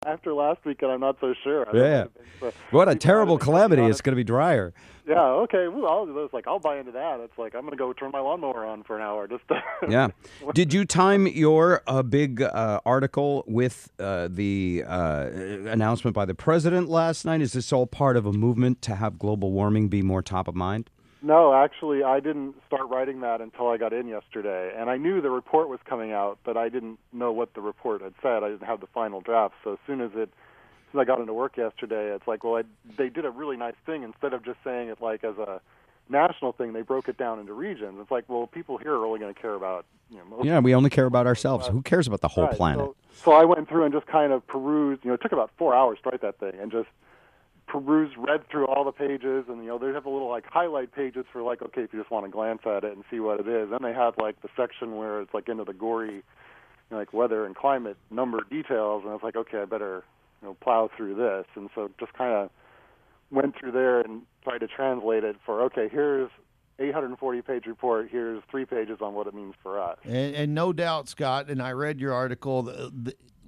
after last weekend, I'm not so sure. Yeah. What a terrible calamity. It's going to be drier. Yeah, okay. Well, I'll buy into that. It's like I'm going to go turn my lawnmower on for an hour just to Yeah. Did you time your big article with the announcement by the president last night? Is this all part of a movement to have global warming be more top of mind? No, actually, I didn't start writing that until I got in yesterday. And I knew the report was coming out, but I didn't know what the report had said. I didn't have the final draft. So as soon as I got into work yesterday, it's like, well, they did a really nice thing. Instead of just saying it like as a national thing, they broke it down into regions. It's like, well, people here are only going to care about, Yeah, we only care about ourselves. Who cares about the whole right. planet? So I went through and just kind of perused. It took about 4 hours to write that thing, and just read through all the pages, and they have the little like highlight pages for like, okay, if you just want to glance at it and see what it is. Then they had like the section where it's like into the gory, like weather and climate number details, and I was like, okay, I better plow through this. And so just kind of went through there and tried to translate it for, okay, here's 840-page report, here's 3 pages on what it means for us. And no doubt, Scott, and I read your article,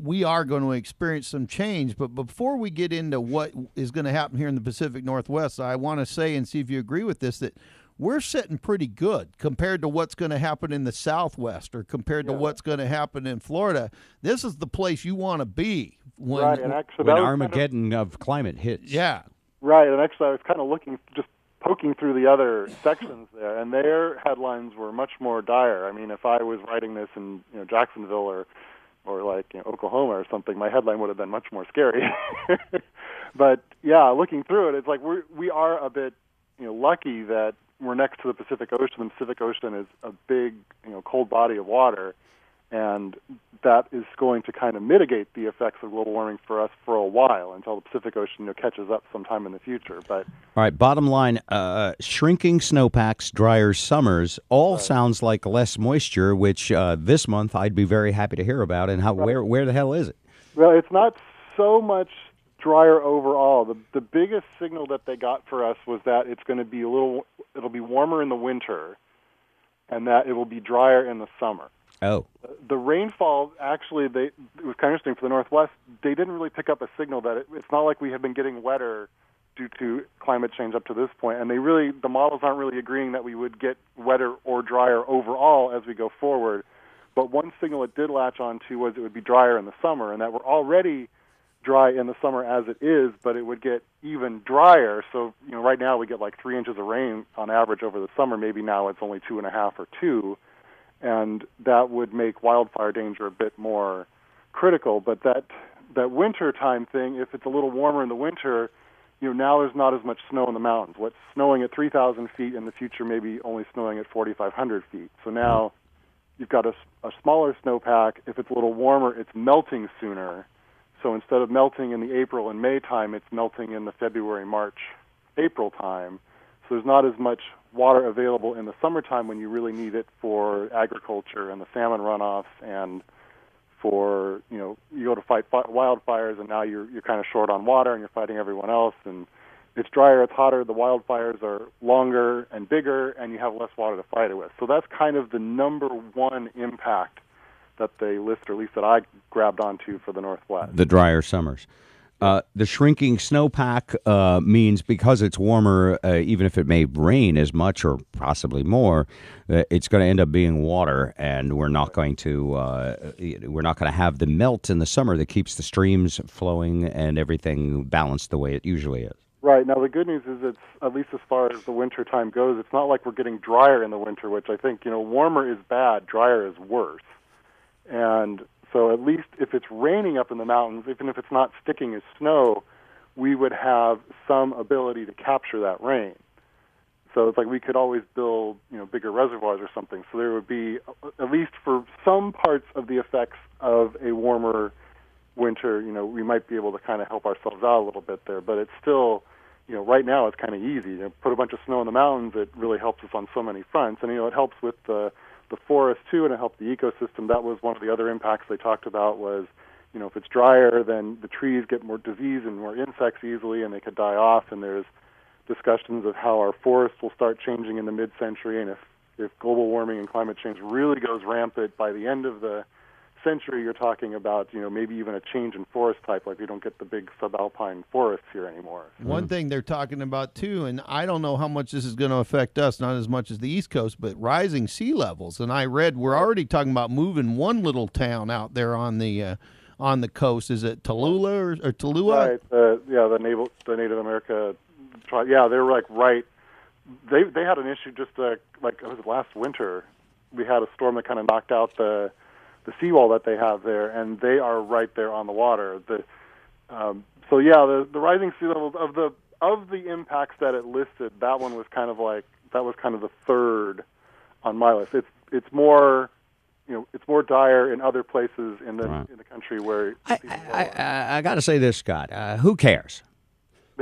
we are going to experience some change. But before we get into what is going to happen here in the Pacific Northwest, I want to say, and see if you agree with this, that we're sitting pretty good compared to what's going to happen in the Southwest or compared to what's going to happen in Florida. This is the place you want to be when Armageddon of Climate hits. Yeah. Right, and actually I was kind of poking through the other sections there, and their headlines were much more dire. I mean, if I was writing this in Jacksonville or like Oklahoma or something, my headline would have been much more scary. But yeah, looking through it, it's like we are a bit lucky that we're next to the Pacific Ocean. The Pacific Ocean is a big cold body of water, and that is going to kind of mitigate the effects of global warming for us for a while until the Pacific Ocean catches up sometime in the future. But all right, bottom line, shrinking snowpacks, drier summers, all sounds like less moisture, which this month I'd be very happy to hear about. And where the hell is it? Well, it's not so much drier overall. The biggest signal that they got for us was that it's going to be it'll be warmer in the winter, and that it will be drier in the summer. Oh. The rainfall, actually, it was kind of interesting for the Northwest. They didn't really pick up a signal that it's not like we have been getting wetter due to climate change up to this point. And the models aren't really agreeing that we would get wetter or drier overall as we go forward. But one signal it did latch onto was it would be drier in the summer, and that we're already dry in the summer as it is, but it would get even drier. So, right now we get like 3 inches of rain on average over the summer. Maybe now it's only 2.5 or 2. And that would make wildfire danger a bit more critical. But that winter time thing, if it's a little warmer in the winter, now there's not as much snow in the mountains. What's snowing at 3,000 feet in the future may be only snowing at 4,500 feet. So now you've got a smaller snowpack. If it's a little warmer, it's melting sooner. So instead of melting in the April and May time, it's melting in the February, March, April time. So there's not as much water available in the summertime when you really need it for agriculture and the salmon runoffs, and for you go to fight wildfires, and now you're kind of short on water and you're fighting everyone else, and it's drier, it's hotter, the wildfires are longer and bigger, and you have less water to fight it with. So that's kind of the number one impact that they list, or at least that I grabbed onto for the Northwest. The drier summers. The shrinking snowpack means because it's warmer, even if it may rain as much or possibly more, it's going to end up being water, and we're not going to have the melt in the summer that keeps the streams flowing and everything balanced the way it usually is. Right. Now, the good news is it's, at least as far as the winter time goes, it's not like we're getting drier in the winter, which I think, warmer is bad, drier is worse. And so at least if it's raining up in the mountains, even if it's not sticking as snow, we would have some ability to capture that rain. So it's like we could always build, bigger reservoirs or something. So there would be, at least for some parts of the effects of a warmer winter, we might be able to kind of help ourselves out a little bit there. But it's still, right now it's kind of easy. Put a bunch of snow in the mountains, it really helps us on so many fronts. And, it helps with the forest too, and it helped the ecosystem. That was one of the other impacts they talked about was, if it's drier, then the trees get more disease and more insects easily, and they could die off. And there's discussions of how our forests will start changing in the mid-century, and if global warming and climate change really goes rampant by the end of the century, you're talking about, maybe even a change in forest type, like we don't get the big subalpine forests here anymore. One thing they're talking about, too, and I don't know how much this is going to affect us, not as much as the East Coast, but rising sea levels. And I read we're already talking about moving one little town out there on the coast. Is it Tallulah or Tallulah? Right, the Native America tribe. Yeah, they were right. They had an issue just it was last winter. We had a storm that kind of knocked out the seawall that they have there, and they are right there on the water. The rising sea levels of the impacts that it listed, that one was kind of the third on my list. It's more dire in other places in the country where I got to say this, Scott. Who cares?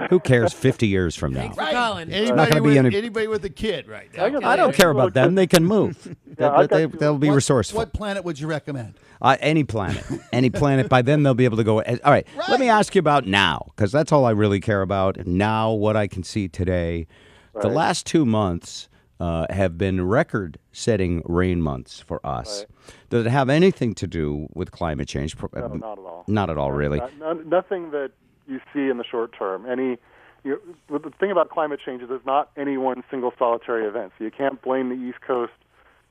Who cares 50 years from now? Colin. Anybody with a kid right now. I don't care about them. They can move. They'll be resourceful. What planet would you recommend? Any planet. Any planet. By then, they'll be able to go. All right. Let me ask you about now, because that's all I really care about. Now, what I can see today. Right. The last 2 months have been record-setting rain months for us. Right. Does it have anything to do with climate change? No, not at all. Not at all, really. Nothing that you see in the short term. The thing about climate change is it's not any one single solitary event. So you can't blame the East Coast,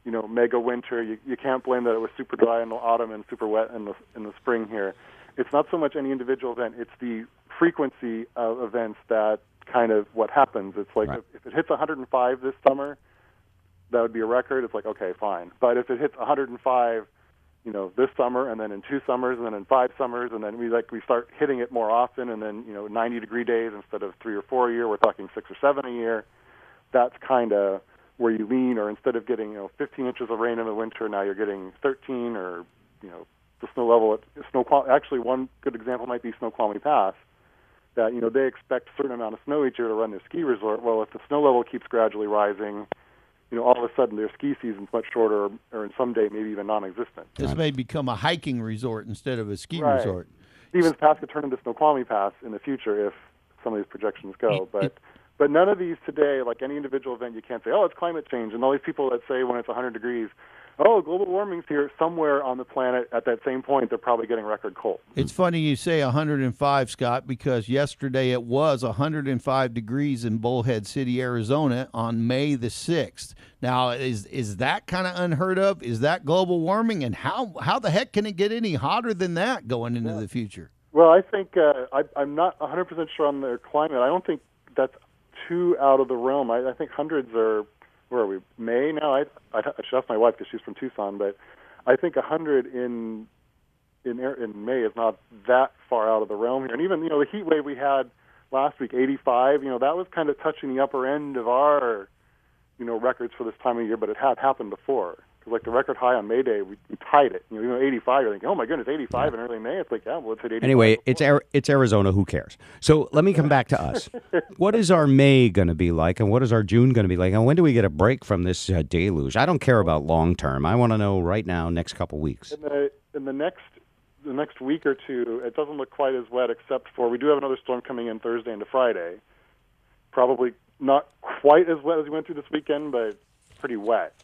mega winter. You can't blame that it was super dry in the autumn and super wet in the spring here. It's not so much any individual event. It's the frequency of events that kind of what happens. It's like if it hits 105 this summer, that would be a record. It's like, okay, fine. But if it hits 105 this summer, and then in 2 summers, and then in 5 summers, and then we start hitting it more often, and then 90-degree days instead of 3 or 4 a year, we're talking 6 or 7 a year. That's kind of where you lean. Or instead of getting 15 inches of rain in the winter, now you're getting 13, or the snow level at actually one good example might be Snoqualmie Pass. That they expect a certain amount of snow each year to run their ski resort. Well, if the snow level keeps gradually rising, all of a sudden their ski season's much shorter, or in some day maybe even non-existent. This may become a hiking resort instead of a ski resort. Stevens Pass could turn into Snoqualmie Pass in the future if some of these projections go. But none of these today, like any individual event, you can't say, it's climate change. And all these people that say when it's 100 degrees, global warming's here, somewhere on the planet at that same point, they're probably getting record cold. It's funny you say 105, Scott, because yesterday it was 105 degrees in Bullhead City, Arizona on May the 6th. Now, is that kind of unheard of? Is that global warming? And how the heck can it get any hotter than that going into the future? Well, I think I'm not 100% sure on their climate. I don't think that's too out of the realm. I think hundreds are... Where are we? May now? I should ask my wife because she's from Tucson, but I think 100 in May is not that far out of the realm here. And even the heat wave we had last week, 85, that was kind of touching the upper end of our records for this time of year, but it had happened before. Because the record high on May Day, we tied it. 85, you're thinking, oh my goodness, 85 in early May. It's like, it's at 85. Anyway, it's Arizona. Who cares? So let me come back to us. What is our May going to be like, and what is our June going to be like, and when do we get a break from this deluge? I don't care about long term. I want to know right now, next couple weeks. In the next week or two, it doesn't look quite as wet, except for we do have another storm coming in Thursday into Friday. Probably not quite as wet as we went through this weekend, but pretty wet.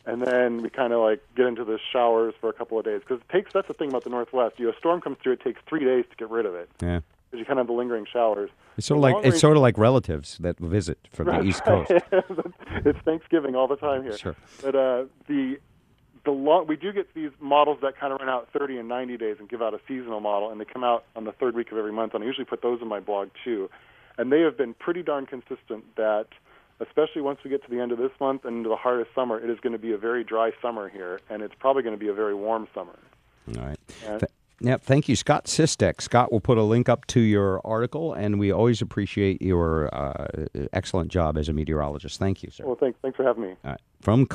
And then we kind of get into the showers for a couple of days. Because that's the thing about the Northwest. A storm comes through, it takes 3 days to get rid of it. Yeah. Because you kind of have the lingering showers. It's sort of like relatives that visit from the East Coast. It's Thanksgiving all the time here. Sure. But we do get these models that kind of run out 30 and 90 days and give out a seasonal model, and they come out on the third week of every month. And I usually put those in my blog too. And they have been pretty darn consistent that, especially once we get to the end of this month and into the hardest summer, it is going to be a very dry summer here, and it's probably going to be a very warm summer. All right. Thank you, Scott Sistek. Scott will put a link up to your article, and we always appreciate your excellent job as a meteorologist. Thank you, sir. Well, thanks for having me. All right. From